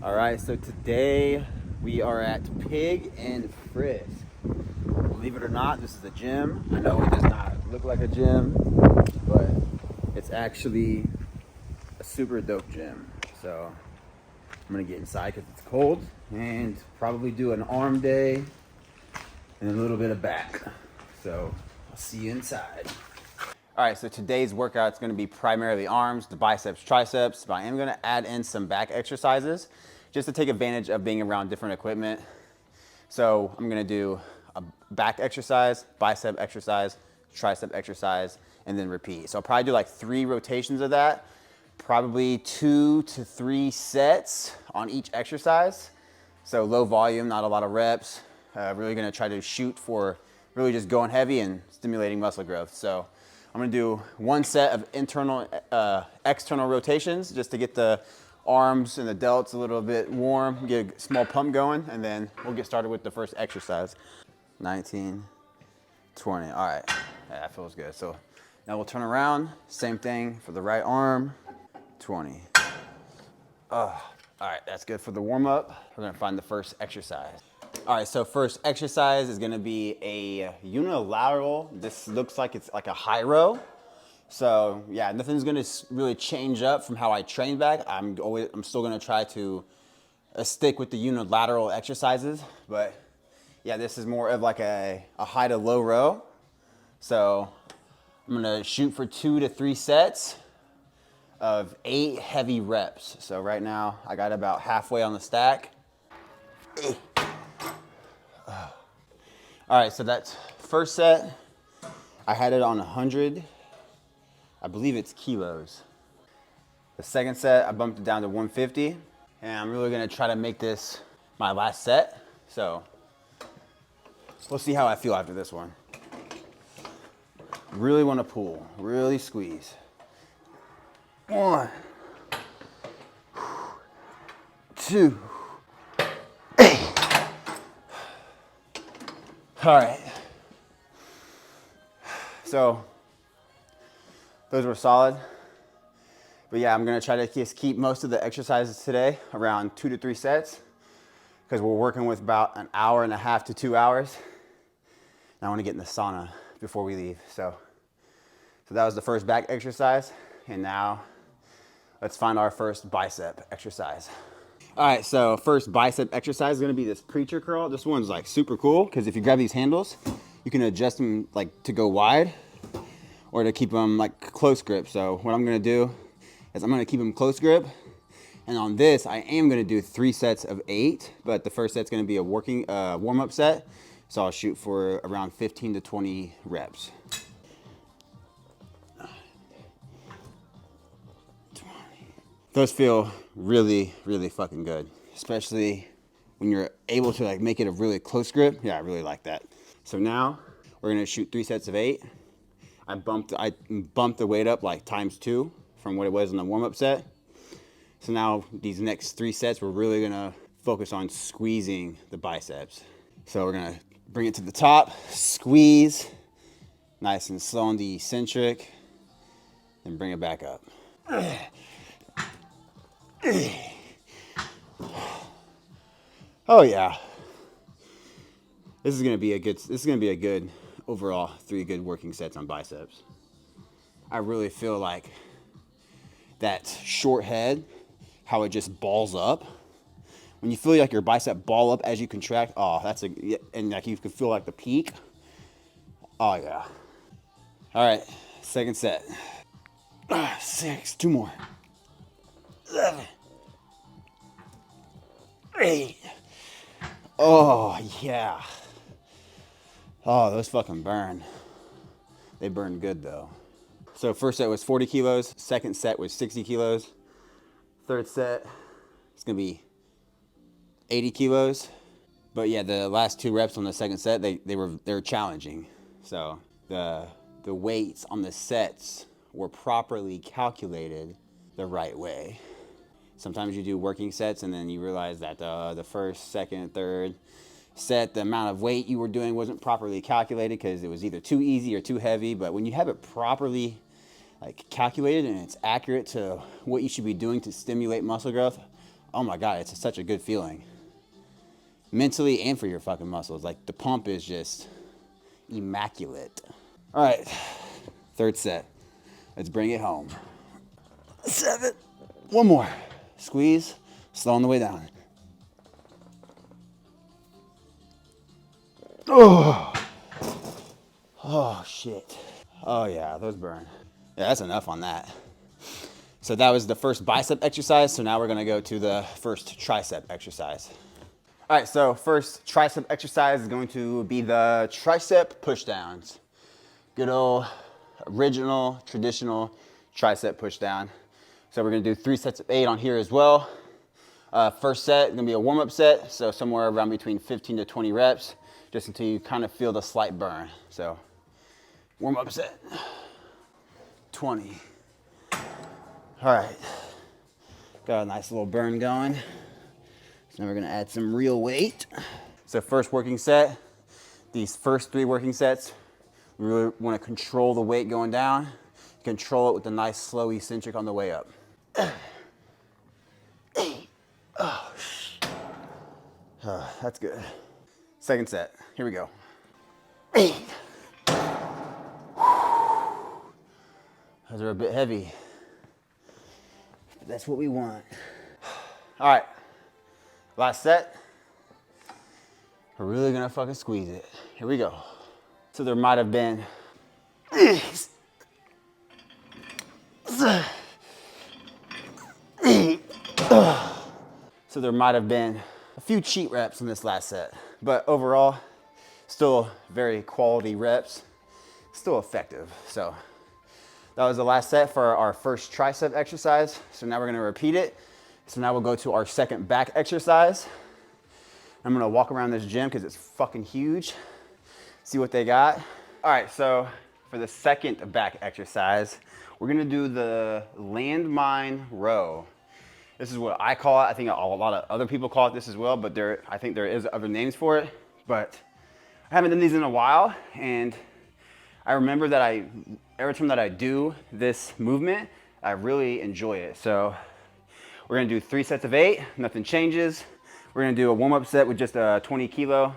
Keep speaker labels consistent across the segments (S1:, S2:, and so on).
S1: All right, so today we are at Pig and Frisk. Believe it or not, this is a gym. I know it does not look like a gym, but it's actually a super dope gym. So I'm gonna get inside because it's cold and probably do an arm day and a little bit of back. So I'll see you inside. All right, so today's workout is going to be primarily arms, the biceps, triceps, but I am going to add in some back exercises just to take advantage of being around different equipment. So I'm going to do a back exercise, bicep exercise, tricep exercise, and then repeat. So I'll probably do like 3 rotations of that, probably 2 to 3 sets on each exercise. So low volume, not a lot of reps. Really going to try to shoot for really just going heavy and stimulating muscle growth. So I'm gonna do 1 set of internal, external rotations just to get the arms and the delts a little bit warm, get a small pump going, and then we'll get started with the first exercise. 19, 20, all right, yeah, that feels good. So now we'll turn around, same thing for the right arm, 20. All right, that's good for the warm up. We're gonna find the first exercise. All right, so first exercise is gonna be a unilateral. This looks like it's like a high row. So yeah, nothing's gonna really change up from how I train back. I'm still gonna try to stick with the unilateral exercises, but yeah, this is more of like a high to low row. So I'm gonna shoot for 2 to 3 sets of 8 heavy reps. So right now I got about halfway on the stack. All right, so that's first set. I had it on 100. I believe it's kilos. The second set, I bumped it down to 150. And I'm really gonna try to make this my last set. So we'll see how I feel after this one. Really wanna pull, really squeeze. 1, 2. All right, so those were solid, but yeah, I'm gonna try to just keep most of the exercises today around 2 to 3 sets because we're working with about an hour and a half to 2 hours. And I wanna get in the sauna before we leave. So that was the first back exercise, and now let's find our first bicep exercise. All right, so first bicep exercise is gonna be this preacher curl. This one's like super cool because if you grab these handles, you can adjust them like to go wide or to keep them like close grip. So what I'm gonna do is I'm gonna keep them close grip. And on this, I am gonna do 3 sets of 8, but the first set's gonna be a working warm-up set. So I'll shoot for around 15 to 20 reps. Those feel really, really fucking good, especially when you're able to like make it a really close grip. Yeah, I really like that. So now we're gonna shoot 3 sets of 8. I bumped the weight up like ×2 from what it was in the warm-up set. So now these next 3 sets, we're really gonna focus on squeezing the biceps. So we're gonna bring it to the top, squeeze, nice and slow on the eccentric, and bring it back up. Oh yeah, this is gonna be a good overall 3 good working sets on biceps. I really feel like that short head, how it just balls up. When you feel like your bicep ball up as you contract, oh, and like you can feel like the peak. Oh yeah. All right, second set. 6, 2 more. 7, 8. Oh yeah. Oh, those fucking burn. They burn good though. So first set was 40 kilos. Second set was 60 kilos. Third set, it's gonna be 80 kilos. But yeah, the last 2 reps on the second set, they were challenging. So the weights on the sets were properly calculated the right way. Sometimes you do working sets and then you realize that the first, second, third set, the amount of weight you were doing wasn't properly calculated because it was either too easy or too heavy. But when you have it properly like calculated and it's accurate to what you should be doing to stimulate muscle growth, oh my God, it's such a good feeling. Mentally and for your fucking muscles. Like the pump is just immaculate. All right, third set. Let's bring it home. 7. One more. Squeeze, slow on the way down. Oh, oh shit. Oh yeah, those burn. Yeah, that's enough on that. So that was the first bicep exercise. So now we're gonna go to the first tricep exercise. All right, so first tricep exercise is going to be the tricep pushdowns. Good old original, traditional tricep pushdown. So we're gonna do 3 sets of 8 on here as well. First set is gonna be a warm-up set, so somewhere around between 15 to 20 reps, just until you kind of feel the slight burn. So warm-up set, 20. All right, got a nice little burn going. So now we're gonna add some real weight. So first working set, these first 3 working sets, we really wanna control the weight going down, control it with a nice slow eccentric on the way up. Oh, that's good. Second set, here we go. 8. Those are a bit heavy, but that's what we want. All right, last set. We're really gonna fucking squeeze it. Here we go. So there might have been a few cheat reps in this last set, but overall, still very quality reps, still effective. So that was the last set for our first tricep exercise. So now we're gonna repeat it. So now we'll go to our second back exercise. I'm gonna walk around this gym because it's fucking huge, see what they got. All right, so for the second back exercise, we're gonna do the landmine row. This is what I call it. I think a lot of other people call it this as well, but I think there is other names for it. But I haven't done these in a while, and I remember that every time that I do this movement, I really enjoy it. So we're gonna do 3 sets of 8, nothing changes. We're gonna do a warm-up set with just a 20 kilo,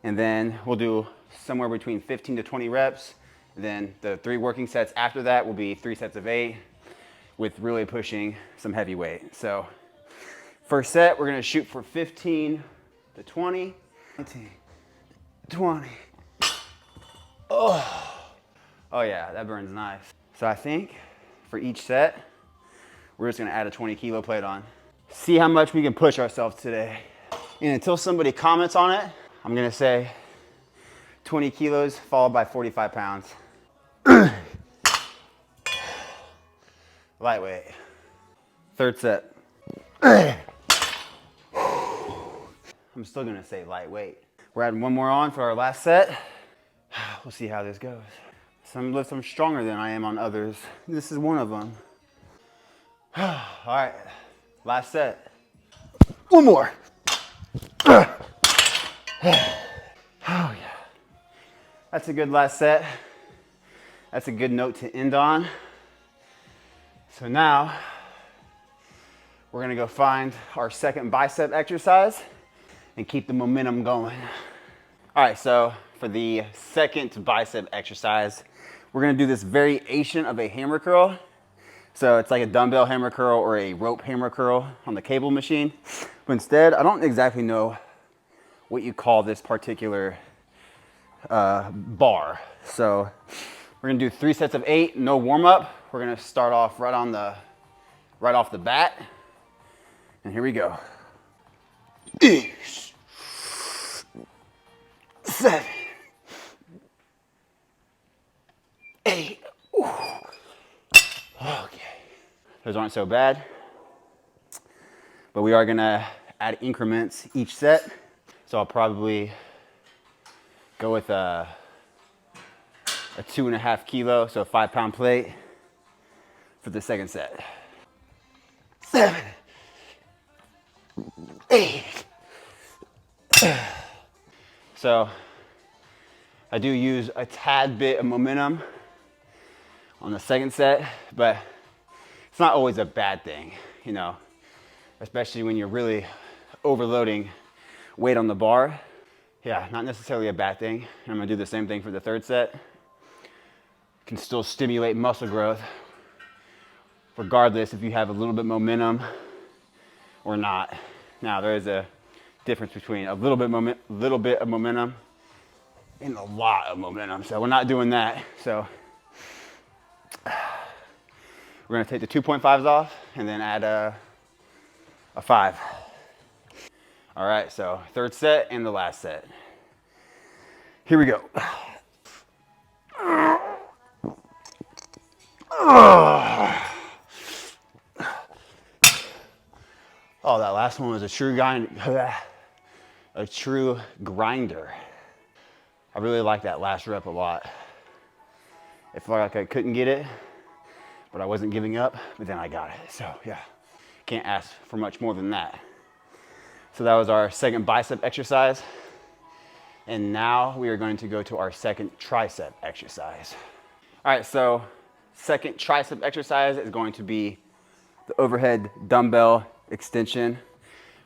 S1: and then we'll do somewhere between 15 to 20 reps. And then the 3 working sets after that will be 3 sets of 8 with really pushing some heavy weight. So first set, we're gonna shoot for 15 to 20, 19, 20. Oh yeah, that burns nice. So I think for each set, we're just gonna add a 20 kilo plate on. See how much we can push ourselves today. And until somebody comments on it, I'm gonna say 20 kilos followed by 45 pounds. Lightweight. Third set. I'm still gonna say lightweight. We're adding one more on for our last set. We'll see how this goes. Some lifts I'm stronger than I am on others. This is one of them. All right, last set. One more. Oh yeah. That's a good last set. That's a good note to end on. So now we're gonna go find our second bicep exercise and keep the momentum going. All right, so for the second bicep exercise, we're gonna do this variation of a hammer curl. So it's like a dumbbell hammer curl or a rope hammer curl on the cable machine. But instead, I don't exactly know what you call this particular bar. So we're gonna do 3 sets of 8, no warm up. We're gonna start off right off the bat. And here we go. 7, 8. Ooh. Okay. Those aren't so bad. But we are gonna add increments each set. So I'll probably go with a 2.5 kilo, so a 5-pound plate for the second set. 7, 8. So I do use a tad bit of momentum on the second set, but it's not always a bad thing, you know. especially when you're really overloading weight on the bar. Yeah, not necessarily a bad thing. I'm gonna do the same thing for the third set. Can still stimulate muscle growth regardless if you have a little bit momentum or not. Now there is a difference between a little bit of momentum and a lot of momentum. So we're not doing that. So we're gonna take the 2.5s off and then add a 5. All right, so third set and the last set. Here we go. Oh, that last one was a true grinder. I really like that last rep a lot. It felt like I couldn't get it, but I wasn't giving up, but then I got it. So yeah, can't ask for much more than that. So that was our second bicep exercise. And now we are going to go to our second tricep exercise. All right, so second tricep exercise is going to be the overhead dumbbell extension.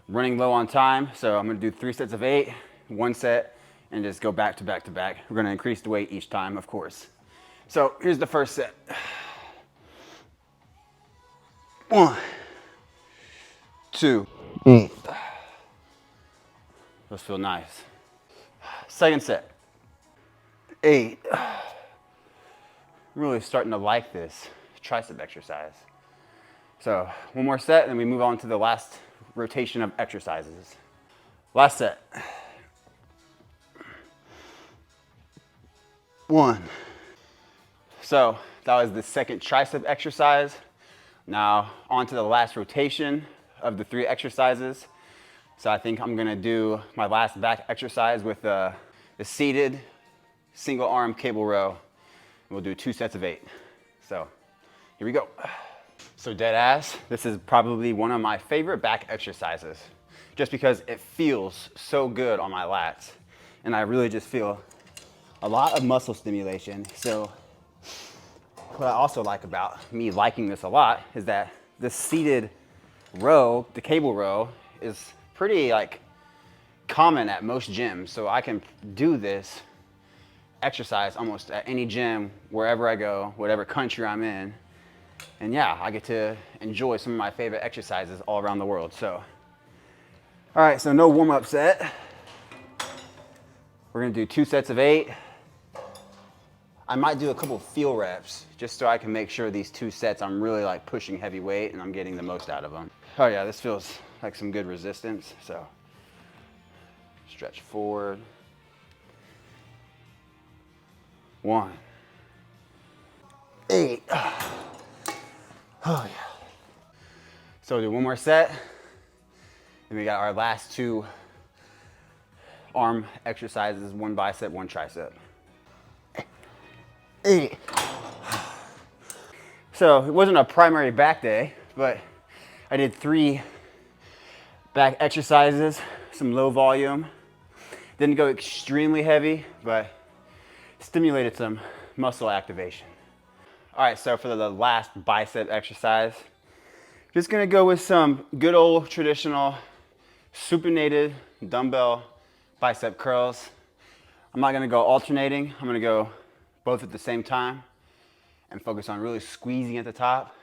S1: Running low on time, so I'm gonna do 3 sets of 8, 1 set, and just go back to back to back. We're gonna increase the weight each time, of course. So here's the first set. 1, 2, those feel nice. Second set, 8. I'm really starting to like this tricep exercise. So 1 more set, and then we move on to the last rotation of exercises. Last set. 1. So that was the second tricep exercise. Now on to the last rotation of the 3 exercises. So I think I'm gonna do my last back exercise with the seated single arm cable row. We'll do 2 sets of 8. So here we go. So dead ass, this is probably one of my favorite back exercises just because it feels so good on my lats. And I really just feel a lot of muscle stimulation. So what I also like about me liking this a lot is that the seated row, the cable row, is pretty like common at most gyms. So I can do this exercise almost at any gym, wherever I go, whatever country I'm in. And yeah, I get to enjoy some of my favorite exercises all around the world. So, all right, so no warm-up set. We're gonna do 2 sets of 8. I might do a couple feel reps just so I can make sure these 2 sets I'm really like pushing heavy weight and I'm getting the most out of them. Oh yeah, this feels like some good resistance. So stretch forward. 1, 8. Oh yeah. So we'll do 1 more set. And we got our last 2 arm exercises, 1 bicep, 1 tricep. 8. So it wasn't a primary back day, but I did 3 back exercises, some low volume. Didn't go extremely heavy, but stimulated some muscle activation. All right, so for the last bicep exercise, just gonna go with some good old traditional supinated dumbbell bicep curls. I'm not gonna go alternating. I'm gonna go both at the same time and focus on really squeezing at the top,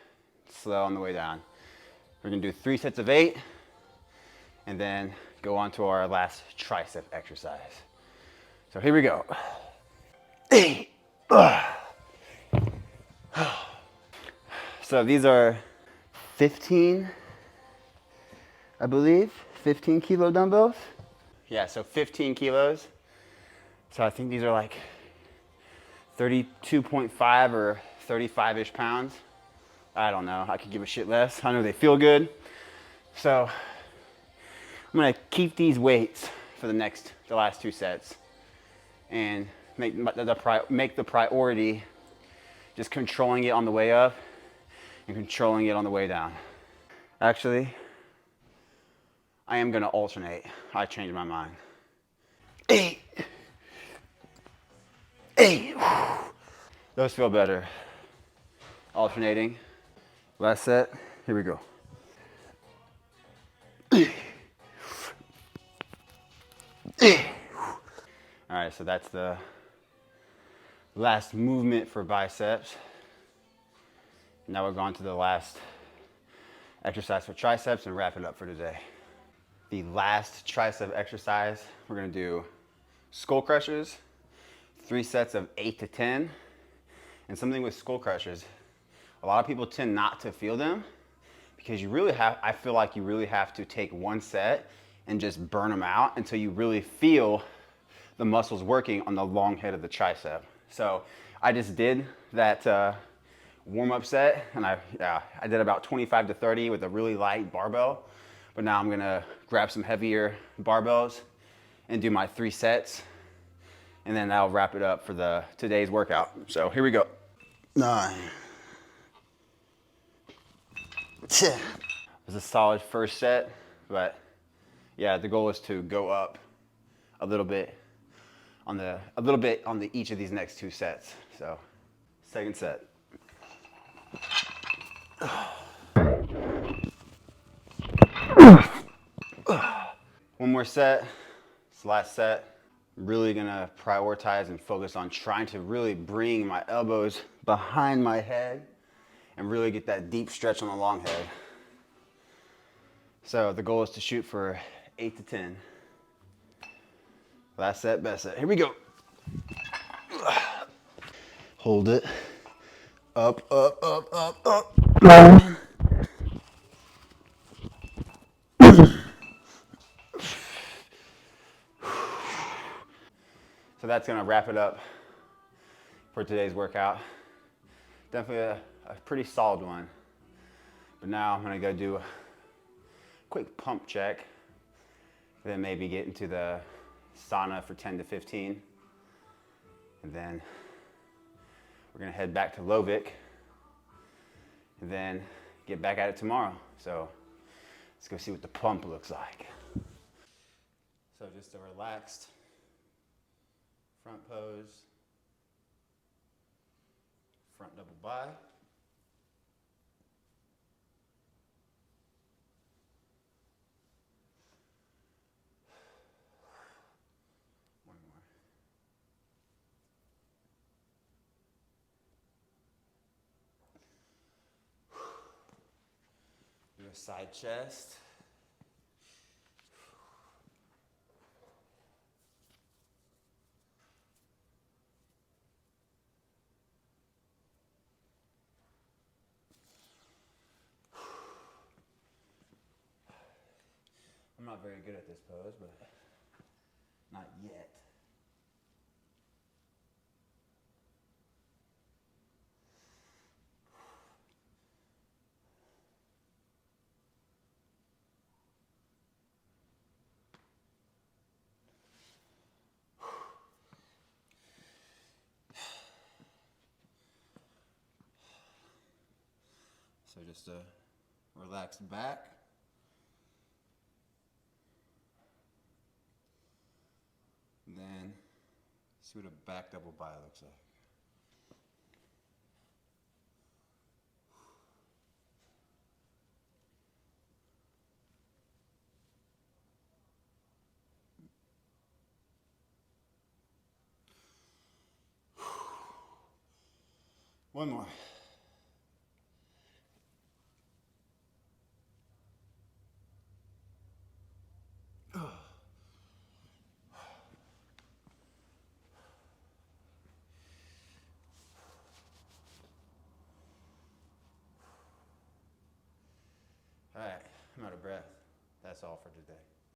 S1: slow on the way down. We're gonna do 3 sets of 8 and then go on to our last tricep exercise. So here we go. 8. So these are 15, I believe, 15 kilo dumbbells. Yeah, so 15 kilos. So I think these are like 32.5 or 35-ish pounds. I don't know, I could give a shit less. I know they feel good. So I'm gonna keep these weights for the last 2 sets and make the priority just controlling it on the way up and controlling it on the way down. Actually, I am gonna alternate. I changed my mind. 8. Those feel better. Alternating. Last set, here we go. So that's the last movement for biceps. Now we're going to the last exercise for triceps and wrap it up for today. The last tricep exercise, we're gonna do skull crushers, 3 sets of 8 to 10. And something with skull crushers, a lot of people tend not to feel them because I feel like you really have to take one set and just burn them out until you really feel the muscles working on the long head of the tricep. So I just did that warm-up set, and I did about 25 to 30 with a really light barbell. But now I'm gonna grab some heavier barbells and do my 3 sets, and then that'll wrap it up for today's workout. So here we go. 9. It was a solid first set, but yeah, the goal is to go up a little bit on each of these next 2 sets. So, second set. One more set. This last set. I'm really gonna prioritize and focus on trying to really bring my elbows behind my head and really get that deep stretch on the long head. So the goal is to shoot for 8 to 10. Last set, best set. Here we go. Hold it. Up, up, up, up, up. So that's gonna wrap it up for today's workout. Definitely a pretty solid one. But now I'm gonna go do a quick pump check, then maybe get into the sauna for 10 to 15. And then we're gonna head back to Lovik and then get back at it tomorrow. So let's go see what the pump looks like. So just a relaxed front pose, front double bi. One more. Do a side chest. I'm not very good at this pose, but not yet. So just a relaxed back. And then see what a back double bi looks like. One more. All right, I'm out of breath. That's all for today.